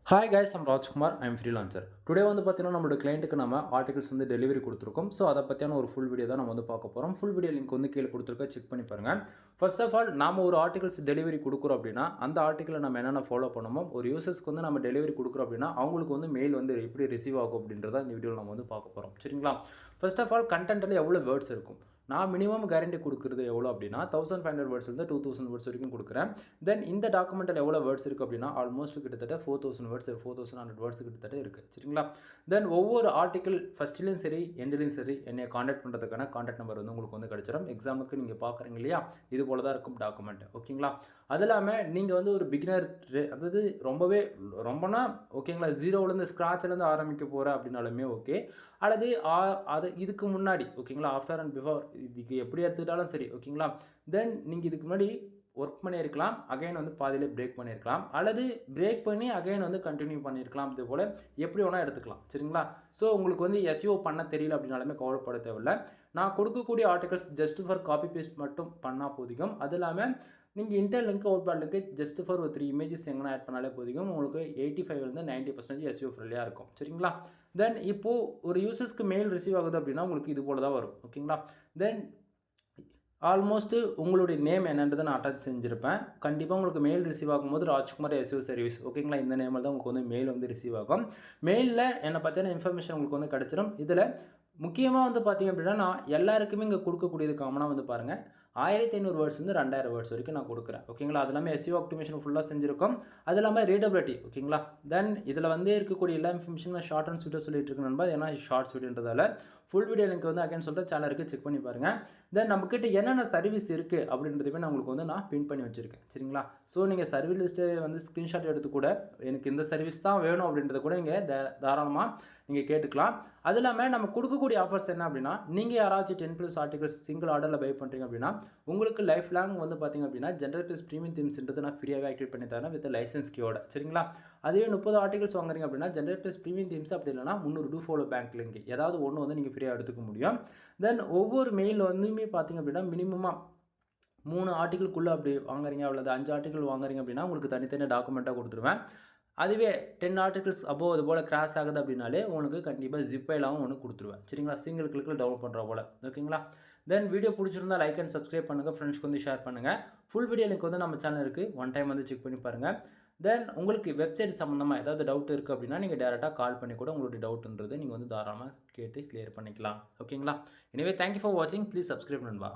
Hi guys, I'm Rajkumar. I'm freelancer. Today வந்து பார்த்தீங்கன்னா நம்மளோட கிளைண்ட்டுக்கு நம்ம ஆர்டிகல்ஸ் வந்து டெலிவரி கொடுத்துருக்கோம். ஸோ அதை பற்றியான ஒரு ஃபுல் வீடியோ தான் நம்ம வந்து பார்க்க போகிறோம். ஃபுல் வீடியோ லிங்க் வந்து கீழே கொடுத்துருக்கோம், செக் பண்ணி பாருங்கள். ஃபர்ஸ்ட் ஆஃப் ஆல், நாம ஒரு ஆர்டிகல்ஸ் டெலிவரி கொடுக்குறோம் அப்படின்னா அந்த ஆர்டிக்கலை நம்ம என்னென்ன ஃபாலோ பண்ணணுமோ, ஒரு யூசர்ஸ்க்கு வந்து நம்ம டெலிவரி கொடுக்குறோம் அப்படின்னா அவங்களுக்கு வந்து மெயில் வந்து எப்படி ரிசீவ் ஆகும் அப்படின்றத இந்த வீடியோவில் நம்ம வந்து பார்க்க போகிறோம். சரிங்களா? ஃபர்ஸ்ட் ஆஃப் ஆல், கண்டென்ட்டில் எவ்வளோ வேர்ட்ஸ் இருக்கும். நான் மினிமம் கேரண்டி கொடுக்குறது எவ்வளோ அப்படின்னா 1500 வேர்ட்ஸ்லேருந்து 2000 வேர்ட்ஸ் வரைக்கும் கொடுக்குறேன். தென் இந்த டாக்குமெண்ட்டில் எவ்வளோ வேர்ட்ஸ் இருக்குது அப்படின்னா ஆல்மோஸ்ட் கிட்டத்தட்ட 4000 வேர்ட்ஸ் 4100 வேர்ட்ஸ் கிட்டத்தட்ட இருக்குது. சரிங்களா? தென் ஒவ்வொரு ஆர்டிக்கல் ஃபஸ்ட்லேயும் சரி எண்ட்லேயும் சரி என்னை காண்டாக்ட் பண்ணுறதுக்கான காண்டாக்ட் நம்பர் வந்து உங்களுக்கு வந்து கிடச்சிடும். எக்ஸாமுக்கு நீங்கள் பார்க்குறீங்க இல்லையா, இது போல தான் இருக்கும் டாக்குமெண்ட். ஓகேங்களா? அது இல்லாமல் நீங்கள் வந்து ஒரு பிகினர், அதாவது ரொம்பனா ஓகேங்களா, ஜீரோவிலேருந்து ஸ்க்ராட்ச்லேருந்து ஆரம்பிக்க போகிற அப்படின்னாலுமே ஓகே, அல்லது அது இதுக்கு முன்னாடி ஓகேங்களா, ஆஃப்டர் அண்ட் பிஃபோர் இதுக்கு எப்படி எடுத்துக்கிட்டாலும் சரி. ஓகேங்களா? தென் நீங்கள் இதுக்கு முன்னாடி ஒர்க் பண்ணியிருக்கலாம், அகைன் வந்து பாதியிலே பிரேக் பண்ணியிருக்கலாம், அல்லது பிரேக் பண்ணி அகைன் வந்து கண்டினியூ பண்ணியிருக்கலாம். இது போல் எப்படி வேணால் எடுத்துக்கலாம். சரிங்களா? ஸோ உங்களுக்கு வந்து எஸ்இஓ பண்ண தெரியல அப்படின்னாலுமே கவலைப்பட தேவையில்லை. நான் கொடுக்கக்கூடிய articles just for copy paste மட்டும் பண்ணால் போதிக்கும். அது இல்லாமல் நீங்கள் interlink outbound link just for ஒரு 3 இமேஜஸ் எங்கன்னா ஆட் பண்ணாலே போதிக்கும். உங்களுக்கு 85 90% எஸ்இஓ ஃப்ரெண்ட்லியாக இருக்கும். சரிங்களா? தென் இப்போது ஒரு யூசர்ஸ்க்கு மெயில் ரிசீவ் ஆகுது அப்படின்னா உங்களுக்கு இது போல தான் வரும். ஓகேங்களா? தென் ஆல்மோஸ்ட்டு உங்களுடைய நேம் என்னன்றதை நான் அட்டாச் செஞ்சுருப்பேன். கண்டிப்பாக உங்களுக்கு மெயில் ரிசீவ் ஆகும்போது ராஜ்குமார் எஸ்இஓ சர்வீஸ் ஓகேங்களா, இந்த நேமில் தான் உங்களுக்கு வந்து மெயில் வந்து ரிசீவ் ஆகும். மெயிலில் என்னை பற்றின இன்ஃபர்மேஷன் உங்களுக்கு வந்து கிடச்சிடும். இதில் முக்கியமாக வந்து பார்த்திங்க அப்படின்னா நான் எல்லாருக்குமே இங்கே கொடுக்கக்கூடியது காமனாக வந்து பாருங்கள் 1500 வேர்ட்ஸ் வந்து 2000 வேர்ட்ஸ் வரைக்கும் நான் கொடுக்குறேன். ஓகேங்களா? அது இல்லாமல் எஸ்இஓ ஆப்டிமேஷன் ஃபுல்லாக செஞ்சுருக்கோம். அது இல்லாமல் ரீடபிலிட்டி. ஓகேங்களா? தென் இதில் வந்து இருக்கக்கூடிய எல்லா இன்ஃபர்மேஷனும் ஷார்ட் அண்ட் ஸ்வீட்டாக சொல்லிட்டு இருக்கேன் நண்பா, ஏன்னா ஷார்ட்ஸ் வீடியோன்றதால. ஃபுல் வீடியோ லிங்க் வந்து அகைன் சொல்கிற சேனலுக்கு செக் பண்ணி பாருங்கள். தென் நம்மக்கிட்ட என்னென்ன சர்வீஸ் இருக்குது அப்படின்றதுமே நான் உங்களுக்கு வந்து நான் பின் பண்ணி வச்சுருக்கேன். சரிங்களா? ஸோ நீங்கள் சர்வீஸ் லிஸ்ட்டு வந்து ஸ்க்ரீன்ஷாட் எடுத்து கூட எனக்கு இந்த சர்வீஸ் தான் வேணும் அப்படின்றத கூட நீங்கள் தாராளமாக நீங்கள் கேட்டுக்கலாம். அது இல்லாமல் நம்ம கொடுக்கக்கூடிய ஆஃபர்ஸ் என்ன அப்படின்னா, நீங்கள் யாராச்சும் 10+ ஆர்டிகல்ஸ் சிங்கிள் ஆர்டரில் பை பண்ணுறீங்க அப்படின்னா உங்களுக்கு லைஃப் லாங் வந்து பார்த்திங்க அப்படின்னா ஜென்ரல் ப்ளஸ் ப்ரீமியம் தீம்ஸ்ன்றது நான் ஃப்ரீயாகவே ஆக்டிவேட் பண்ணி தரேன் வித் லைசன்ஸ் கீயோட. சரிங்களா? அதுவே 30 ஆர்டிகல்ஸ் வாங்குறீங்க அப்படின்னா ஜென்ரல் ப்ளஸ் ப்ரீமியம் தீம்ஸ் அப்படி இல்லைனா 300 டூ ஃபாலோ பேங்க் லிங்க் ஏதாவது ஒன்று வந்து நீங்கள் ஃப்ரீயாக எடுத்துக்க முடியும். தென் ஒவ்வொரு மெயில் வந்துமே பார்த்திங்க அப்படின்னா மினிமமாக 3 ஆர்டிகளுக்குள்ளே அப்படி வாங்குறீங்க, அவ்வளோது 5 ஆர்டிகல் வாங்குறீங்க அப்படின்னா உங்களுக்கு தனித்தனி டாக்குமெண்ட்டாக கொடுத்துருவேன். அதுவே 10 ஆர்டிகல்ஸ் அபோவ் அது போல் கிராஸ் ஆகுது அப்படின்னாலே உங்களுக்கு கண்டிப்பாக ஜிப்பைலாகவும் ஒன்று கொடுத்துருவேன். சரிங்களா? சிங்கிள் கிளிக்கில் டவுன்லோட் பண்ணுற போல். ஓகேங்களா? தென் வீடியோ பிடிச்சிருந்தா லைக் அண்ட் சப்ஸ்கிரைப் பண்ணுங்கள், ஃப்ரெண்ட்ஸ்க்கு வந்து ஷேர் பண்ணுங்கள். ஃபுல் வீடியோ லிங்க் வந்து நம்ம சேனல் இருக்குது, ஒன் டைம் வந்து செக் பண்ணி பாருங்கள். தென் உங்களுக்கு வெப்சைட் சம்மந்தமாக ஏதாவது டவுட் இருக்குது அப்படின்னா நீங்கள் டேரெக்டாக கால் பண்ணி கூட உங்களுடைய டவுட்ன்றது நீங்கள் வந்து தாராளமாக கேட்டு கிளியர் பண்ணிக்கலாம். ஓகேங்களா? எனவே தேங்க்யூ ஃபார் வாட்சிங். ப்ளீஸ் சப்ஸ்கிரைப் நண்பா.